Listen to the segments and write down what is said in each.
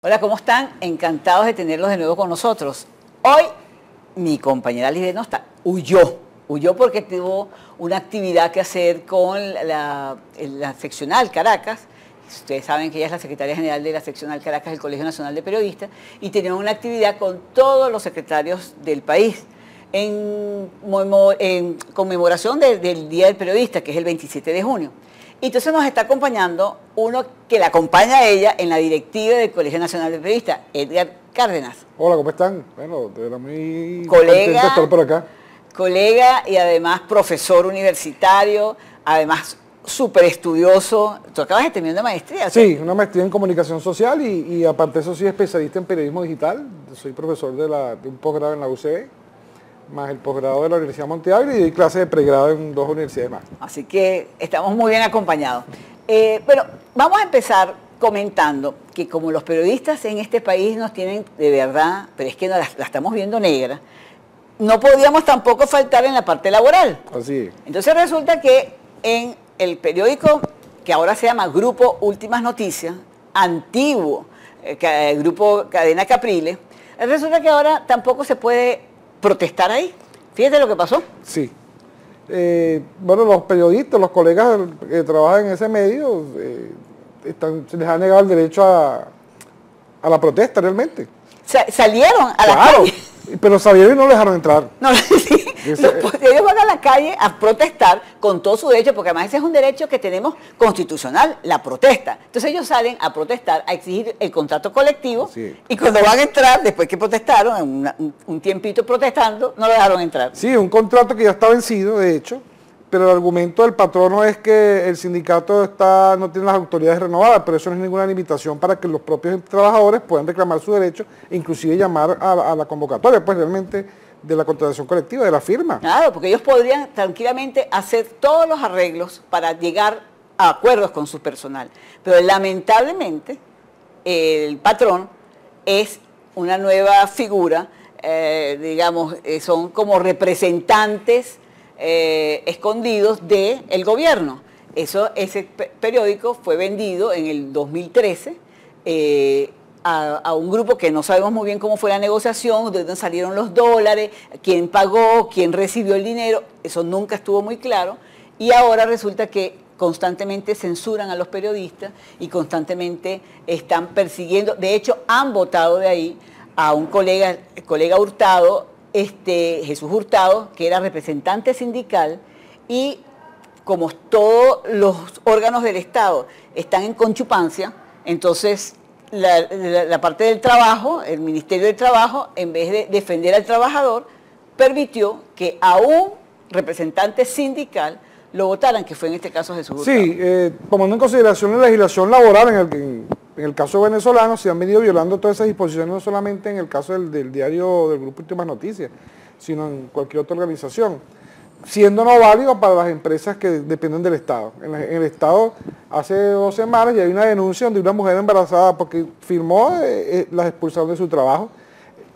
Hola, ¿cómo están? Encantados de tenerlos de nuevo con nosotros. Hoy mi compañera Lidia no está, huyó porque tuvo una actividad que hacer con la seccional Caracas. Ustedes saben que ella es la secretaria general de la seccional Caracas del Colegio Nacional de Periodistas y tenía una actividad con todos los secretarios del país en conmemoración del Día del Periodista, que es el 27 de junio. Y entonces nos está acompañando uno que la acompaña a ella en la directiva del Colegio Nacional de Periodistas, Edgar Cárdenas. Hola, ¿cómo están? Bueno, de verdad muy colega, contento de estar por acá. Colega y además profesor universitario, además súper estudioso. Tú acabas de terminar una maestría. Sí, una maestría en comunicación social y aparte de eso soy especialista en periodismo digital. Soy profesor de un posgrado en la UCB, más el posgrado de la Universidad Monteagri y doy clases de pregrado en 2 universidades más. Así que estamos muy bien acompañados. Bueno, vamos a empezar comentando que como los periodistas en este país nos tienen de verdad, pero es que la estamos viendo negra, no podíamos tampoco faltar en la parte laboral. Así es. Entonces resulta que en el periódico que ahora se llama Grupo Últimas Noticias, antiguo Grupo Cadena Capriles, resulta que ahora tampoco se puede protestar ahí. Fíjate lo que pasó. Sí. Bueno, los periodistas, los colegas que trabajan en ese medio, se les ha negado el derecho a la protesta realmente. Salieron a la calle. Pero salieron y no les dejaron entrar. No, sí, ellos van a la calle a protestar con todo su derecho, porque además ese es un derecho que tenemos constitucional, la protesta. Entonces ellos salen a protestar, a exigir el contrato colectivo, sí. Y cuando van a entrar, después que protestaron, un tiempito protestando, no lo dejaron entrar. Sí, un contrato que ya está vencido, de hecho, pero el argumento del patrono es que el sindicato no tiene las autoridades renovadas, pero eso no es ninguna limitación para que los propios trabajadores puedan reclamar su derecho e inclusive llamar a la convocatoria, pues realmente de la contratación colectiva, de la firma. Claro, porque ellos podrían tranquilamente hacer todos los arreglos para llegar a acuerdos con su personal, pero lamentablemente el patrón es una nueva figura, digamos, son como representantes escondidos del gobierno. Ese periódico fue vendido en el 2013 a un grupo que no sabemos muy bien cómo fue la negociación, de dónde salieron los dólares, quién pagó, quién recibió el dinero, eso nunca estuvo muy claro, y ahora resulta que constantemente censuran a los periodistas y constantemente están persiguiendo, de hecho han votado de ahí a un colega, el colega Hurtado, Jesús Hurtado, que era representante sindical, y como todos los órganos del Estado están en conchupancia, entonces la parte del trabajo, el Ministerio del Trabajo, en vez de defender al trabajador, permitió que a un representante sindical lo votaran, que fue en este caso Jesús Hurtado. Sí, tomando en consideración la legislación laboral en el caso venezolano, se han venido violando todas esas disposiciones, no solamente en el caso del diario del Grupo Últimas Noticias, sino en cualquier otra organización, siendo no válido para las empresas que dependen del Estado. En el Estado, hace 2 semanas ya hay una denuncia donde una mujer embarazada, porque firmó la expulsión de su trabajo,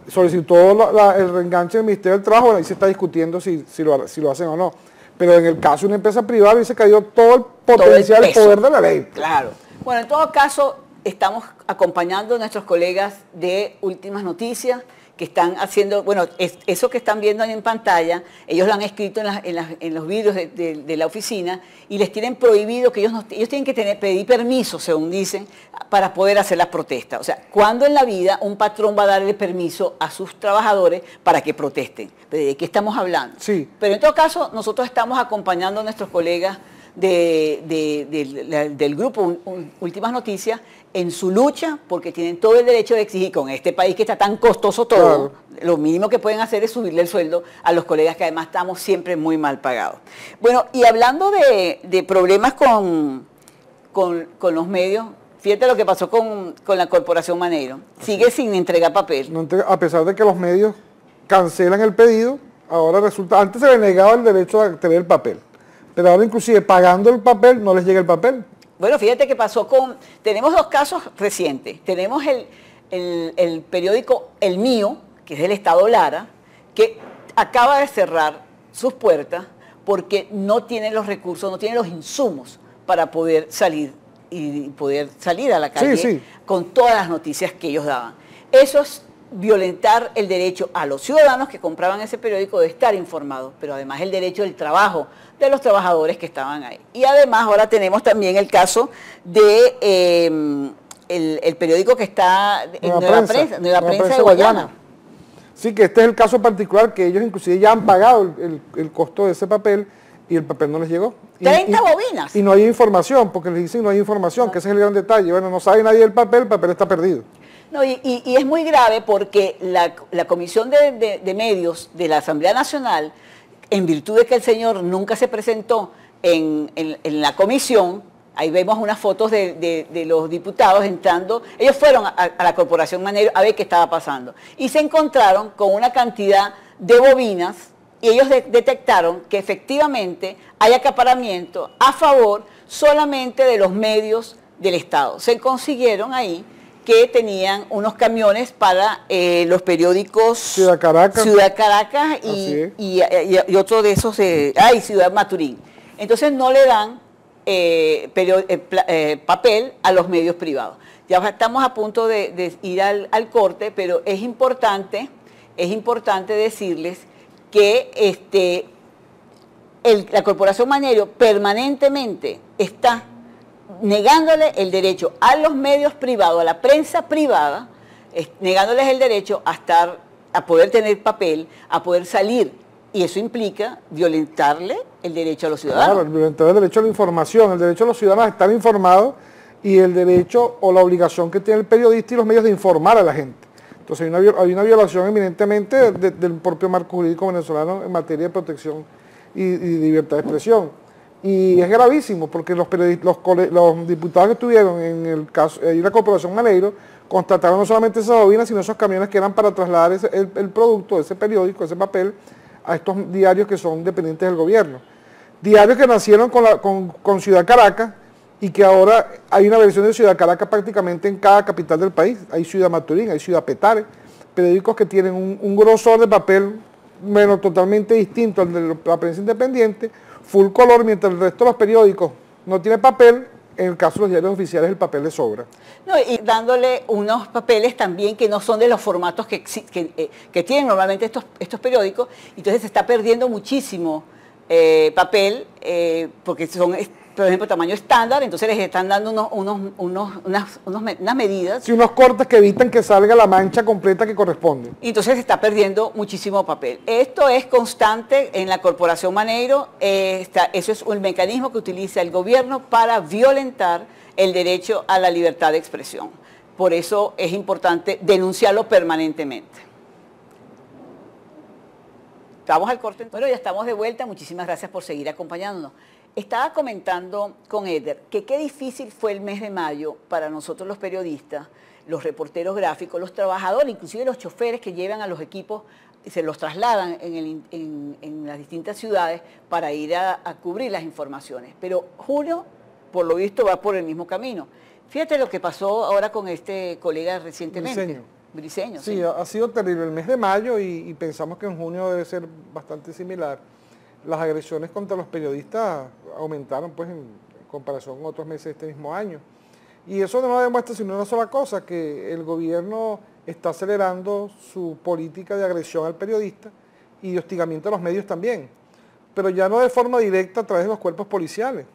solicitó el reenganche del Ministerio del Trabajo, ahí se está discutiendo si lo hacen o no. Pero en el caso de una empresa privada, ahí se cayó todo el potencial, el poder de la ley. Claro. Bueno, en todo caso, estamos acompañando a nuestros colegas de Últimas Noticias que están haciendo, bueno, eso que están viendo en pantalla, ellos lo han escrito en los vídeos de la oficina y les tienen prohibido que ellos tienen que pedir permiso, según dicen, para poder hacer las protestas. O sea, ¿cuándo en la vida un patrón va a darle permiso a sus trabajadores para que protesten? ¿De qué estamos hablando? Sí. Pero en todo caso, nosotros estamos acompañando a nuestros colegas del grupo Últimas Noticias en su lucha, porque tienen todo el derecho de exigir con este país que está tan costoso todo, claro. Lo mínimo que pueden hacer es subirle el sueldo a los colegas que además estamos siempre muy mal pagados. Bueno, y hablando de problemas con los medios, fíjate lo que pasó con la Corporación Maneiro. Sigue sin entregar papel. No entrega, a pesar de que los medios cancelan el pedido, ahora resulta, antes se les negaba el derecho a tener el papel. Pero ahora inclusive pagando el papel no les llega el papel. Bueno, fíjate que pasó tenemos 2 casos recientes. Tenemos el periódico El Mío, que es del Estado Lara, que acaba de cerrar sus puertas porque no tiene los recursos, no tiene los insumos para poder salir y poder salir a la calle sí. con todas las noticias que ellos daban. Eso es violentar el derecho a los ciudadanos que compraban ese periódico de estar informados, pero además el derecho del trabajo de los trabajadores que estaban ahí. Y además ahora tenemos también el caso de el periódico que está en Nueva Prensa de Guayana. Sí, que este es el caso particular, que ellos inclusive ya han pagado el costo de ese papel y el papel no les llegó. 30 bobinas. Y no hay información, porque les dicen no hay información, no. Que ese es el gran detalle. Bueno, no sabe nadie del papel, el papel está perdido. No, y es muy grave porque la Comisión de Medios de la Asamblea Nacional, en virtud de que el señor nunca se presentó en la comisión, ahí vemos unas fotos de los diputados entrando, ellos fueron a la Corporación Maneiro a ver qué estaba pasando y se encontraron con una cantidad de bobinas y ellos detectaron que efectivamente hay acaparamiento a favor solamente de los medios del Estado. Se consiguieron ahí que tenían unos camiones para los periódicos Ciudad Caracas y otro de esos, Ciudad Maturín. Entonces no le dan papel a los medios privados. Ya estamos a punto de ir al corte, pero es importante decirles que la Corporación Maneiro permanentemente está negándole el derecho a los medios privados, a la prensa privada, negándoles el derecho a poder tener papel, a poder salir, y eso implica violentarle el derecho a los ciudadanos. Claro, violentar el derecho a la información, el derecho a los ciudadanos a estar informados y el derecho o la obligación que tiene el periodista y los medios de informar a la gente. Entonces hay una violación eminentemente del propio marco jurídico venezolano en materia de protección y libertad de expresión. Y es gravísimo porque los diputados que estuvieron en el caso de la Corporación Maneiro constataron no solamente esas bobinas, sino esos camiones que eran para trasladar el producto, ese periódico, ese papel, a estos diarios que son dependientes del gobierno. Diarios que nacieron con Ciudad Caracas y que ahora hay una versión de Ciudad Caracas prácticamente en cada capital del país. Hay Ciudad Maturín, hay Ciudad Petare, periódicos que tienen un grosor de papel menos totalmente distinto al de la prensa independiente, full color, mientras el resto de los periódicos no tiene papel. En el caso de los diarios oficiales el papel le sobra. No, y dándole unos papeles también que no son de los formatos que tienen normalmente estos periódicos, entonces se está perdiendo muchísimo papel, porque son, por ejemplo, tamaño estándar, entonces les están dando unas medidas. Sí, unos cortes que evitan que salga la mancha completa que corresponde. Y entonces se está perdiendo muchísimo papel. Esto es constante en la Corporación Maneiro, eso es un mecanismo que utiliza el gobierno para violentar el derecho a la libertad de expresión. Por eso es importante denunciarlo permanentemente. Vamos al corte. Bueno, ya estamos de vuelta. Muchísimas gracias por seguir acompañándonos. Estaba comentando con Eder que qué difícil fue el mes de mayo para nosotros los periodistas, los reporteros gráficos, los trabajadores, inclusive los choferes que llevan a los equipos, se los trasladan en las distintas ciudades para ir a cubrir las informaciones. Pero junio, por lo visto, va por el mismo camino. Fíjate lo que pasó ahora con este colega recientemente. Briceño. Sí, ha sido terrible el mes de mayo y pensamos que en junio debe ser bastante similar. Las agresiones contra los periodistas aumentaron pues en comparación con otros meses de este mismo año. Y eso no demuestra sino una sola cosa, que el gobierno está acelerando su política de agresión al periodista y de hostigamiento a los medios también. Pero ya no de forma directa a través de los cuerpos policiales,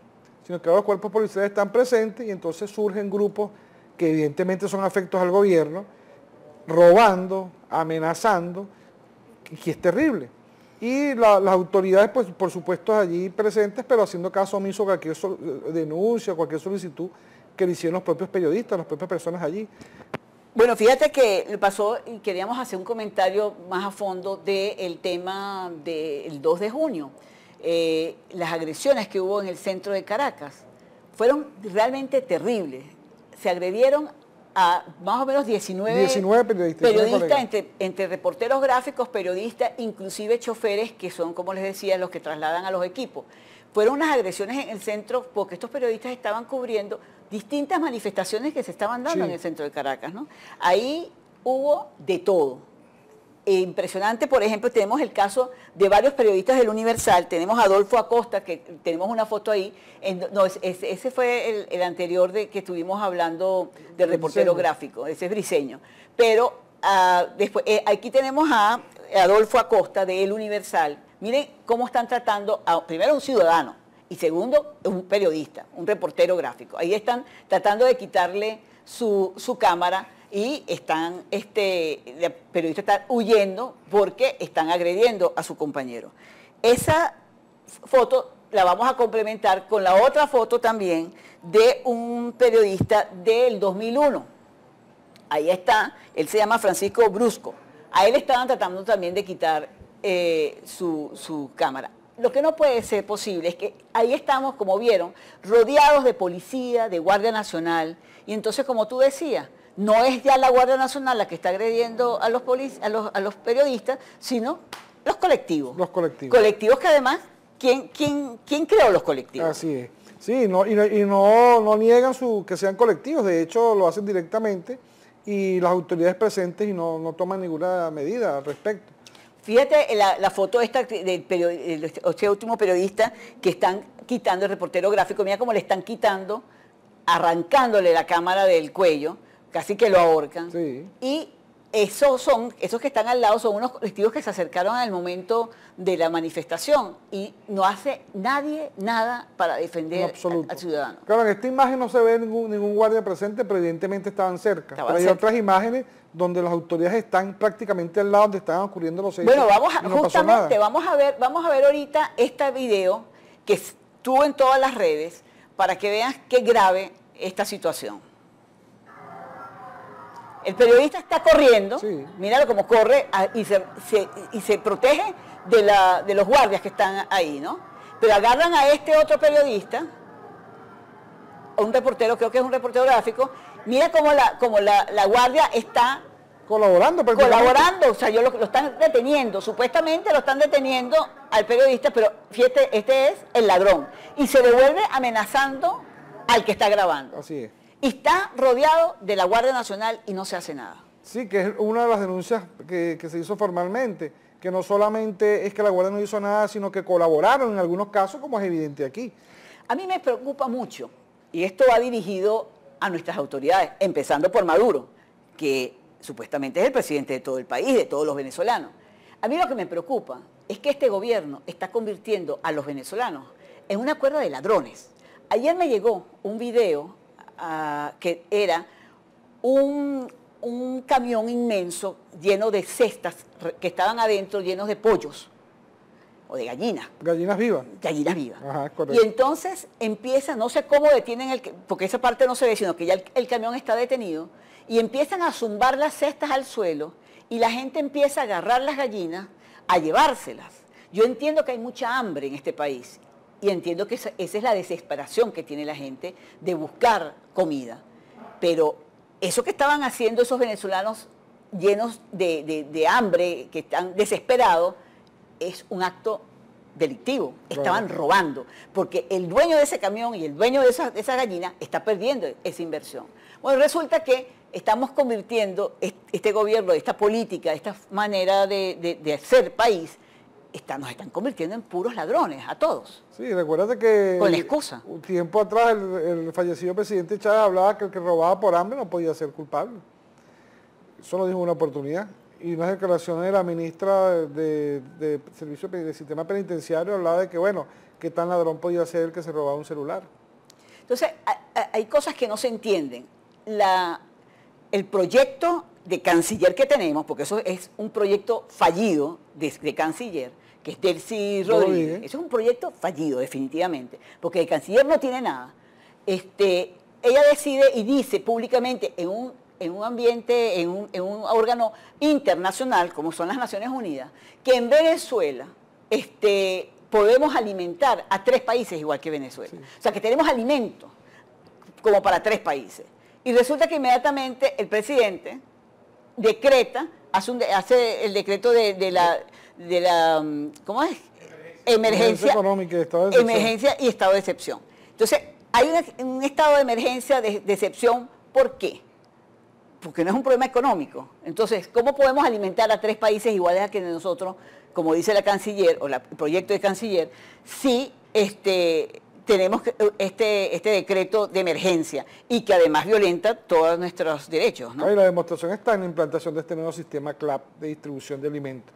sino que ahora los cuerpos policiales están presentes y entonces surgen grupos que evidentemente son afectos al gobierno, robando, amenazando, y es terrible. Y las autoridades, pues, por supuesto, allí presentes, pero haciendo caso omiso a cualquier denuncia, cualquier solicitud que le hicieron los propios periodistas, las propias personas allí. Bueno, fíjate que pasó y queríamos hacer un comentario más a fondo del tema del 2 de junio. Las agresiones que hubo en el centro de Caracas fueron realmente terribles. Se agredieron a más o menos 19 periodistas entre reporteros gráficos, periodistas, inclusive choferes, que son, como les decía, los que trasladan a los equipos. Fueron unas agresiones en el centro porque estos periodistas estaban cubriendo distintas manifestaciones que se estaban dando en el centro de Caracas, ¿no? Ahí hubo de todo. impresionante. Por ejemplo, tenemos el caso de varios periodistas del Universal. Tenemos a Adolfo Acosta, que tenemos una foto ahí. Ese fue el anterior de que estuvimos hablando del reportero gráfico, ese es Briceño. Pero después, aquí tenemos a Adolfo Acosta de El Universal. Miren cómo están tratando primero a un ciudadano y segundo un periodista, un reportero gráfico. Ahí están tratando de quitarle su cámara y están, el periodista está huyendo porque están agrediendo a su compañero. Esa foto la vamos a complementar con la otra foto también de un periodista del 2001. Ahí está, él se llama Francisco Brusco. A él estaban tratando también de quitar su cámara. Lo que no puede ser posible es que ahí estamos, como vieron, rodeados de policía, de Guardia Nacional, y entonces, como tú decías, no es ya la Guardia Nacional la que está agrediendo a los periodistas, sino los colectivos. Los colectivos. Colectivos que además, ¿quién creó los colectivos? Así es. Sí, y no niegan que sean colectivos, de hecho lo hacen directamente y las autoridades presentes y no toman ninguna medida al respecto. Fíjate la foto esta este último periodista que están quitando, el reportero gráfico, mira cómo le están quitando, arrancándole la cámara del cuello, casi que lo ahorcan. Sí. Y esos que están al lado son unos colectivos que se acercaron al momento de la manifestación y no hace nadie nada para defender al ciudadano. Claro, en esta imagen no se ve ningún guardia presente, pero evidentemente estaban cerca. Pero hay otras imágenes donde las autoridades están prácticamente al lado donde estaban ocurriendo los hechos. Bueno, vamos a ver ahorita este video que estuvo en todas las redes para que vean qué grave esta situación. El periodista está corriendo, sí. Míralo cómo corre y se protege de los guardias que están ahí, ¿no? Pero agarran a este otro periodista, un reportero, creo que es un reportero gráfico, mira cómo la guardia está colaborando, o sea, lo están deteniendo, supuestamente lo están deteniendo al periodista, pero fíjate, este es el ladrón, y se devuelve amenazando al que está grabando. Así es. Y está rodeado de la Guardia Nacional y no se hace nada. Sí, que es una de las denuncias que se hizo formalmente, que no solamente es que la Guardia no hizo nada, sino que colaboraron en algunos casos, como es evidente aquí. A mí me preocupa mucho, y esto va dirigido a nuestras autoridades, empezando por Maduro, que supuestamente es el presidente de todo el país, de todos los venezolanos. A mí lo que me preocupa es que este gobierno está convirtiendo a los venezolanos en una cuerda de ladrones. Ayer me llegó un video que era un camión inmenso lleno de cestas que estaban adentro llenos de pollos o de gallinas. Gallinas vivas. Gallinas vivas. Ajá, correcto. Y entonces empieza, no sé cómo detienen porque esa parte no se ve, sino que ya el camión está detenido, y empiezan a zumbar las cestas al suelo y la gente empieza a agarrar las gallinas, a llevárselas. Yo entiendo que hay mucha hambre en este país. Y entiendo que esa es la desesperación que tiene la gente de buscar comida. Pero eso que estaban haciendo esos venezolanos llenos de hambre, que están desesperados, es un acto delictivo. Estaban robando, porque el dueño de ese camión y el dueño de esa gallina está perdiendo esa inversión. Bueno, resulta que estamos convirtiendo este gobierno, esta política, esta manera de hacer país, nos están convirtiendo en puros ladrones, a todos. Sí, recuérdate que con la excusa. Un tiempo atrás el fallecido presidente Chávez hablaba que el que robaba por hambre no podía ser culpable. Eso lo dijo en una oportunidad. Y unas declaraciones de la ministra de Servicio de Sistema Penitenciario hablaba de que, bueno, qué tan ladrón podía ser el que se robaba un celular. Entonces, hay cosas que no se entienden. El proyecto de canciller que tenemos, porque eso es un proyecto fallido de canciller, que es Delcy Rodríguez. Eso es un proyecto fallido, definitivamente, porque el canciller no tiene nada. Ella decide y dice públicamente en un ambiente, en un órgano internacional, como son las Naciones Unidas, que en Venezuela podemos alimentar a 3 países igual que Venezuela. Sí. O sea, que tenemos alimentos como para 3 países. Y resulta que inmediatamente el presidente decreta, hace el decreto de la ¿cómo es? Emergencia económica y estado de excepción. Emergencia y estado de excepción. Entonces, hay un estado de emergencia de excepción, ¿por qué? porque no es un problema económico. Entonces, ¿cómo podemos alimentar a 3 países iguales a que nosotros, como dice la canciller, o el proyecto de canciller, si tenemos este decreto de emergencia y que además violenta todos nuestros derechos, ¿no? Y la demostración está en la implantación de este nuevo sistema CLAP de distribución de alimentos.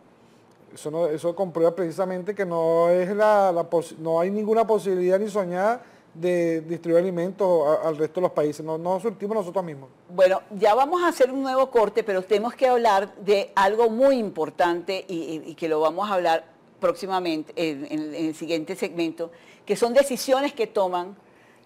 Eso comprueba precisamente que no hay ninguna posibilidad ni soñada de distribuir alimentos al resto de los países, no surtimos nosotros mismos. Bueno, ya vamos a hacer un nuevo corte, pero tenemos que hablar de algo muy importante y que lo vamos a hablar próximamente en el siguiente segmento, que son decisiones que toman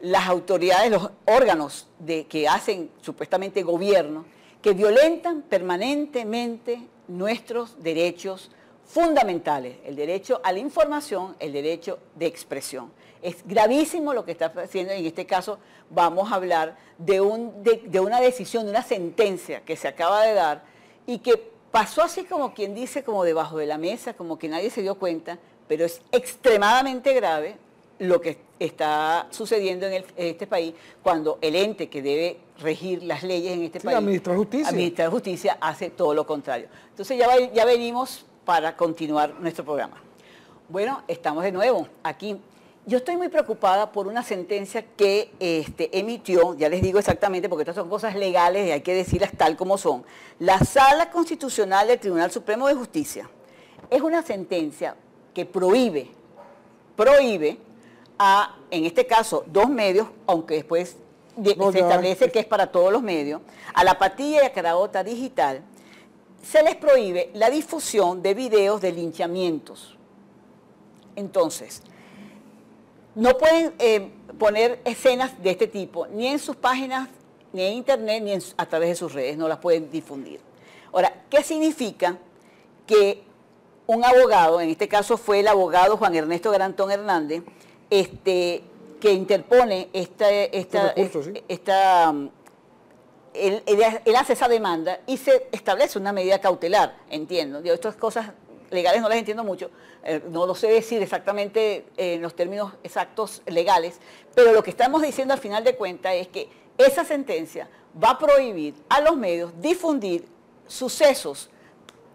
las autoridades, los órganos que hacen supuestamente gobierno, que violentan permanentemente nuestros derechos fundamentales, el derecho a la información, el derecho de expresión. Es gravísimo lo que está haciendo, en este caso vamos a hablar de una decisión, de una sentencia que se acaba de dar y que pasó así como quien dice, como debajo de la mesa, como que nadie se dio cuenta, pero es extremadamente grave lo que está sucediendo en este país cuando el ente que debe regir las leyes en este país, administrar justicia, hace todo lo contrario. Entonces ya venimos para continuar nuestro programa. Bueno, estamos de nuevo aquí. Yo estoy muy preocupada por una sentencia que emitió, ya les digo exactamente, porque estas son cosas legales y hay que decirlas tal como son, la Sala Constitucional del Tribunal Supremo de Justicia. Es una sentencia que prohíbe en este caso, 2 medios, aunque después se establece que es para todos los medios, a la Patilla y a Caraota Digital, se les prohíbe la difusión de videos de linchamientos. Entonces, no pueden poner escenas de este tipo, ni en sus páginas, ni en internet, ni a través de sus redes, no las pueden difundir. Ahora, ¿qué significa que un abogado, en este caso fue el abogado Juan Ernesto Garantón Hernández, que interpone él hace esa demanda y se establece una medida cautelar, entiendo. Yo estas cosas legales no las entiendo mucho, no lo sé decir exactamente en los términos exactos legales, pero lo que estamos diciendo al final de cuentas es que esa sentencia va a prohibir a los medios difundir sucesos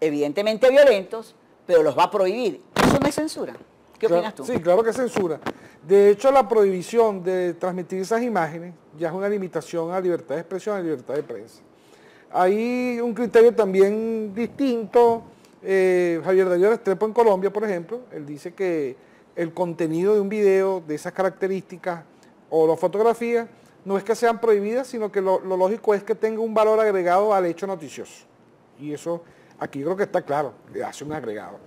evidentemente violentos, pero los va a prohibir. ¿Eso no es censura? ¿Qué opinas tú? Sí, claro que es censura. De hecho, la prohibición de transmitir esas imágenes ya es una limitación a la libertad de expresión, a la libertad de prensa. Hay un criterio también distinto. Javier Darío Restrepo en Colombia, por ejemplo, él dice que el contenido de un video de esas características o la fotografía no es que sean prohibidas, sino que lo lógico es que tenga un valor agregado al hecho noticioso. Y eso aquí creo que está claro, le hace un agregado.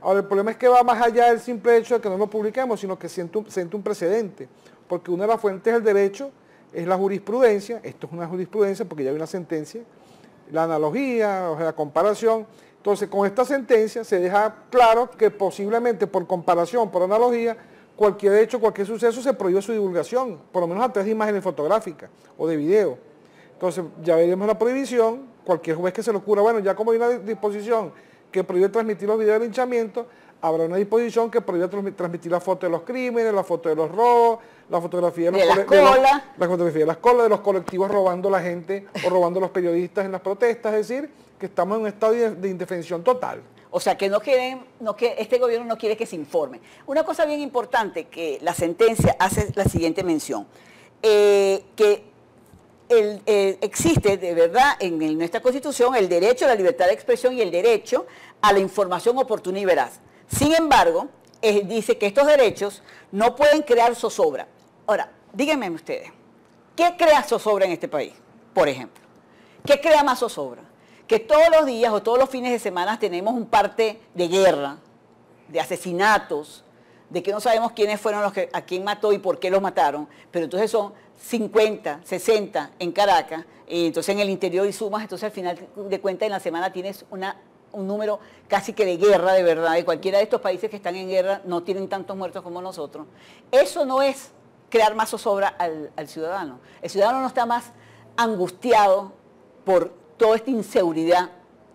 Ahora, el problema es que va más allá del simple hecho de que no lo publiquemos, sino que siente un precedente, porque una de las fuentes del derecho es la jurisprudencia. Esto es una jurisprudencia porque ya hay una sentencia, la analogía, o sea, la comparación. Entonces, con esta sentencia se deja claro que posiblemente por comparación, por analogía, cualquier hecho, cualquier suceso se prohíbe su divulgación, por lo menos a través de imágenes fotográficas o de video. Entonces, ya veremos la prohibición, cualquier juez que se le ocurra, bueno, ya como hay una disposición que prohíbe transmitir los videos de linchamiento, habrá una disposición que prohíbe transmitir la foto de los crímenes, la foto de los robos, la fotografía de las colas, de los colectivos robando a la gente o robando a los periodistas en las protestas, es decir, que estamos en un estado de indefensión total. O sea, que este gobierno no quiere que se informe. Una cosa bien importante, que la sentencia hace la siguiente mención, que existe de verdad en nuestra Constitución el derecho a la libertad de expresión y el derecho a la información oportuna y veraz. Sin embargo, dice que estos derechos no pueden crear zozobra. Ahora, díganme ustedes, ¿qué crea zozobra en este país? Por ejemplo, ¿qué crea más zozobra? Que todos los días o todos los fines de semana tenemos un parte de guerra, de asesinatos, de que no sabemos quiénes fueron a quién mató y por qué los mataron, pero entonces son 50, 60 en Caracas, y entonces en el interior y sumas, entonces al final de cuentas en la semana tienes un número casi que de guerra de verdad, y cualquiera de estos países que están en guerra no tienen tantos muertos como nosotros. Eso no es crear más zozobra al ciudadano. El ciudadano no está más angustiado por toda esta inseguridad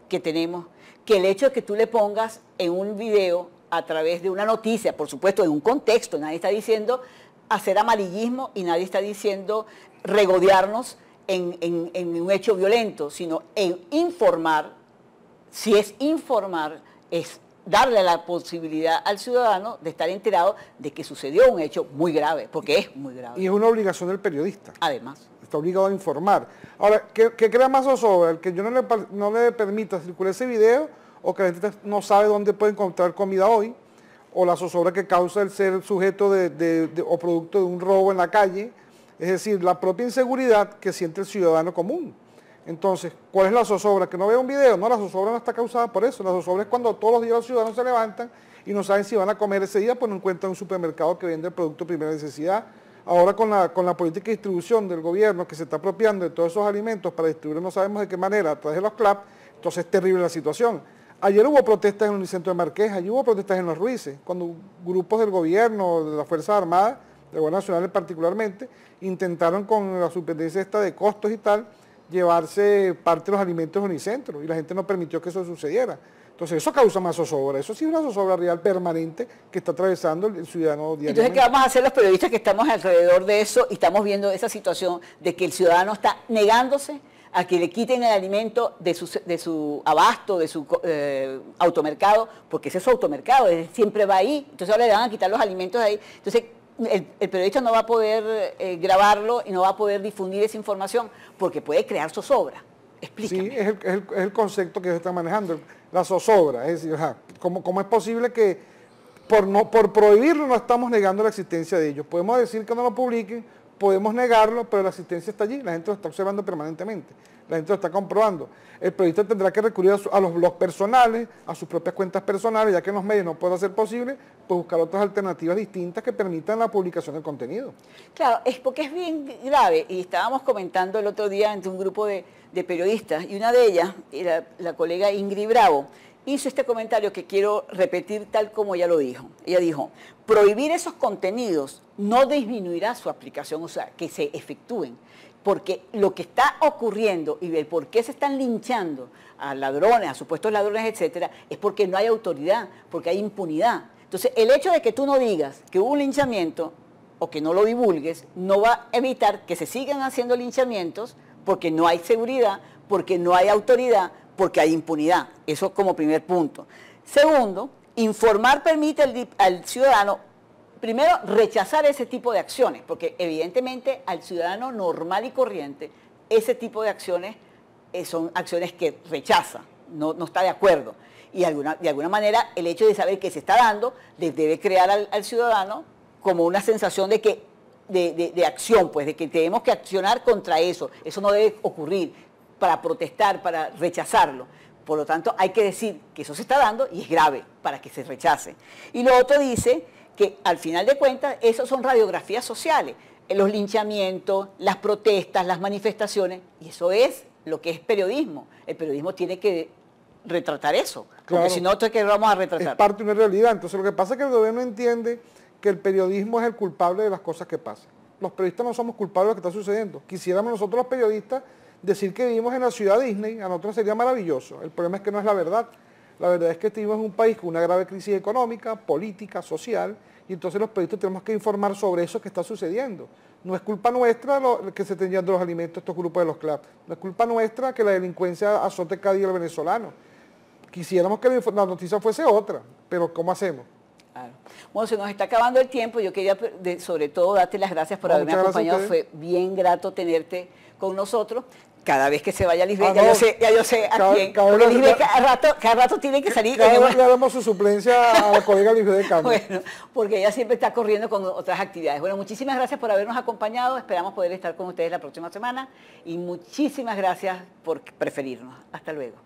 que tenemos, que el hecho de que tú le pongas en un video a través de una noticia, por supuesto en un contexto, nadie está diciendo hacer amarillismo y nadie está diciendo regodearnos en un hecho violento, sino en informar. Si es informar, es darle la posibilidad al ciudadano de estar enterado de que sucedió un hecho muy grave, porque es muy grave. Y es una obligación del periodista. Además. Está obligado a informar. Ahora, ¿qué crea más zozobra? ¿El que yo no le permita circular ese video o que la gente no sabe dónde puede encontrar comida hoy? ¿O la zozobra que causa el ser sujeto o producto de un robo en la calle? Es decir, la propia inseguridad que siente el ciudadano común. Entonces, ¿cuál es la zozobra? ¿Que no vea un video? No, la zozobra no está causada por eso. La zozobra es cuando todos los días los ciudadanos se levantan y no saben si van a comer ese día, pues no encuentran un supermercado que vende el producto de primera necesidad. Ahora con la política de distribución del gobierno que se está apropiando de todos esos alimentos para distribuir no sabemos de qué manera a través de los CLAP, entonces es terrible la situación. Ayer hubo protestas en el Unicentro de Marqués, ayer hubo protestas en Los Ruices, cuando grupos del gobierno, de las Fuerzas Armadas, de Guardia Nacional particularmente, intentaron con la superintendencia esta de costos y tal, llevarse parte de los alimentos de Unicentro y la gente no permitió que eso sucediera. Entonces eso causa más zozobra, eso sí es una zozobra real permanente que está atravesando el ciudadano diariamente. Entonces, ¿qué vamos a hacer los periodistas que estamos alrededor de eso y estamos viendo esa situación de que el ciudadano está negándose a que le quiten el alimento de su abasto, de su automercado, porque ese es su automercado, él siempre va ahí, entonces ahora le van a quitar los alimentos de ahí. Entonces, el periodista no va a poder grabarlo y no va a poder difundir esa información porque puede crear zozobra. Explícame. Sí, es el concepto que ellos están manejando, la zozobra. Es decir, ¿cómo es posible que por prohibirlo no estamos negando la existencia de ellos? Podemos decir que no lo publiquen, podemos negarlo, pero la existencia está allí, la gente lo está observando permanentemente, la gente lo está comprobando. El periodista tendrá que recurrir a los blogs personales, a sus propias cuentas personales, ya que en los medios no puede ser posible, pues buscar otras alternativas distintas que permitan la publicación del contenido. Claro, es porque es bien grave, y estábamos comentando el otro día entre un grupo de periodistas, y una de ellas, la colega Ingrid Bravo, hizo este comentario que quiero repetir tal como ella lo dijo. Ella dijo, prohibir esos contenidos no disminuirá su aplicación, o sea, que se efectúen, porque lo que está ocurriendo y el por qué se están linchando a ladrones, a supuestos ladrones, etcétera, es porque no hay autoridad, porque hay impunidad. Entonces, el hecho de que tú no digas que hubo un linchamiento o que no lo divulgues, no va a evitar que se sigan haciendo linchamientos porque no hay seguridad, porque no hay autoridad, porque hay impunidad. Eso como primer punto. Segundo, informar permite al ciudadano, primero, rechazar ese tipo de acciones, porque evidentemente al ciudadano normal y corriente, ese tipo de acciones son acciones que rechaza, no está de acuerdo. Y de alguna manera el hecho de saber que se está dando debe crear al ciudadano como una sensación de acción, pues, de que tenemos que accionar contra eso. Eso no debe ocurrir para protestar, para rechazarlo. Por lo tanto, hay que decir que eso se está dando y es grave para que se rechace. Y lo otro dice que al final de cuentas, eso son radiografías sociales, los linchamientos, las protestas, las manifestaciones, y eso es lo que es periodismo. El periodismo tiene que retratar eso, claro, porque si no, ¿qué vamos a retratar? Es parte de una realidad. Entonces, lo que pasa es que el gobierno entiende que el periodismo es el culpable de las cosas que pasan. Los periodistas no somos culpables de lo que está sucediendo. Quisiéramos nosotros los periodistas decir que vivimos en la ciudad Disney, a nosotros sería maravilloso. El problema es que no es la verdad. La verdad es que vivimos en un país con una grave crisis económica, política, social, y entonces los periodistas tenemos que informar sobre eso que está sucediendo. No es culpa nuestra que se estén llevando los alimentos estos grupos de los CLAP. No es culpa nuestra que la delincuencia azote cada día al venezolano. Quisiéramos que la noticia fuese otra, pero ¿cómo hacemos? Claro. Bueno, se nos está acabando el tiempo. Yo quería, sobre todo, darte las gracias por haberme acompañado. Fue bien grato tenerte con nosotros. Cada vez que se vaya Lisbeth, ya yo sé a quién. Porque Lisbeth cada rato tiene que salir. Cada vez le damos su suplencia a la colega Lisbeth de Cambio. Bueno, porque ella siempre está corriendo con otras actividades. Bueno, muchísimas gracias por habernos acompañado. Esperamos poder estar con ustedes la próxima semana. Y muchísimas gracias por preferirnos. Hasta luego.